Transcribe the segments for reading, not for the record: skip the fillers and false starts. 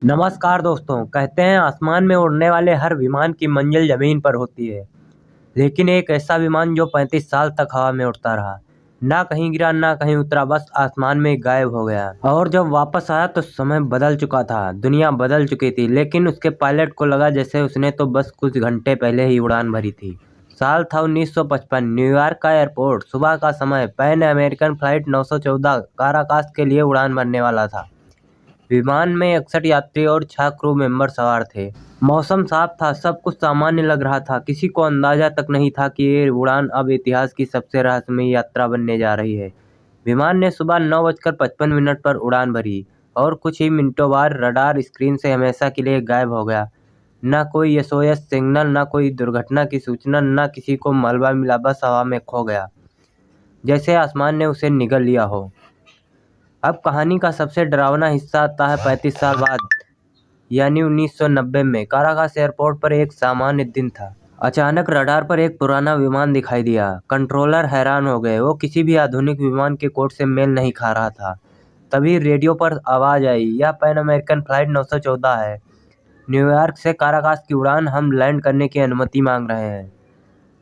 नमस्कार दोस्तों। कहते हैं आसमान में उड़ने वाले हर विमान की मंजिल जमीन पर होती है, लेकिन एक ऐसा विमान जो 35 साल तक हवा में उड़ता रहा, ना कहीं गिरा ना कहीं उतरा, बस आसमान में गायब हो गया। और जब वापस आया तो समय बदल चुका था, दुनिया बदल चुकी थी, लेकिन उसके पायलट को लगा जैसे उसने तो बस कुछ घंटे पहले ही उड़ान भरी थी। साल था 1955। न्यूयॉर्क का एयरपोर्ट, सुबह का समय। पैन अमेरिकन फ्लाइट 914 काराकास के लिए उड़ान भरने वाला था। विमान में 61 यात्री और 6 क्रू मेंबर सवार थे। मौसम साफ था, सब कुछ सामान्य लग रहा था। किसी को अंदाजा तक नहीं था कि ये उड़ान अब इतिहास की सबसे रहस्यमयी यात्रा बनने जा रही है। विमान ने सुबह 9:55 पर उड़ान भरी और कुछ ही मिनटों बाद रडार स्क्रीन से हमेशा के लिए गायब हो गया। न कोई एसओएस सिग्नल, न कोई दुर्घटना की सूचना, न किसी को मलबा मिला, बस हवा में खो गया, जैसे आसमान ने उसे निगल लिया हो। अब कहानी का सबसे डरावना हिस्सा आता है 35 साल बाद, यानी 1990 में। काराकास एयरपोर्ट पर एक सामान्य दिन था। अचानक रडार पर एक पुराना विमान दिखाई दिया। कंट्रोलर हैरान हो गए, वो किसी भी आधुनिक विमान के कोड से मेल नहीं खा रहा था। तभी रेडियो पर आवाज आई, यह पैन अमेरिकन फ्लाइट 914 है, न्यूयॉर्क से काराकास की उड़ान, हम लैंड करने की अनुमति मांग रहे हैं।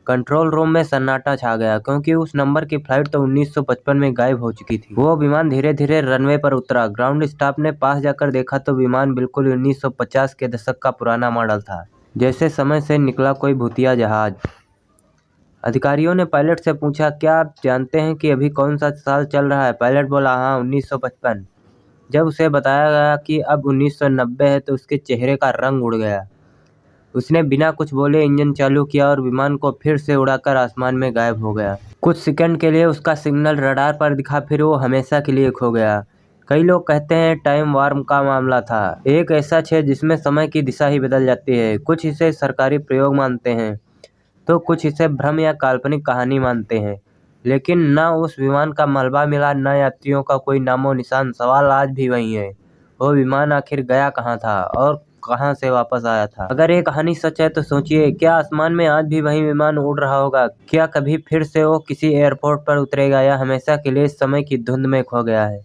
कंट्रोल रूम में सन्नाटा छा गया, क्योंकि उस नंबर की फ्लाइट तो 1955 में गायब हो चुकी थी। वो विमान धीरे धीरे रनवे पर उतरा। ग्राउंड स्टाफ ने पास जाकर देखा तो विमान बिल्कुल 1950 के दशक का पुराना मॉडल था, जैसे समय से निकला कोई भूतिया जहाज। अधिकारियों ने पायलट से पूछा, क्या आप जानते हैं कि अभी कौन सा साल चल रहा है? पायलट बोला, हाँ, 1955। जब उसे बताया गया कि अब 1990 है तो उसके चेहरे का रंग उड़ गया। उसने बिना कुछ बोले इंजन चालू किया और विमान को फिर से उड़ाकर आसमान में गायब हो गया। कुछ सेकंड के लिए उसका सिग्नल रडार पर दिखा, फिर वो हमेशा के लिए खो गया। कई लोग कहते हैं टाइम वार्प का मामला था, एक ऐसा छेद जिसमें समय की दिशा ही बदल जाती है। कुछ इसे सरकारी प्रयोग मानते हैं तो कुछ इसे भ्रम या काल्पनिक कहानी मानते हैं, लेकिन न उस विमान का मलबा मिला, न यात्रियों का कोई नामो निशान। सवाल आज भी वही है, वो विमान आखिर गया कहाँ था और कहाँ से वापस आया था? अगर ये कहानी सच है तो सोचिए, क्या आसमान में आज भी वही विमान उड़ रहा होगा? क्या कभी फिर से वो किसी एयरपोर्ट पर उतरेगा, या हमेशा के लिए समय की धुंध में खो गया है?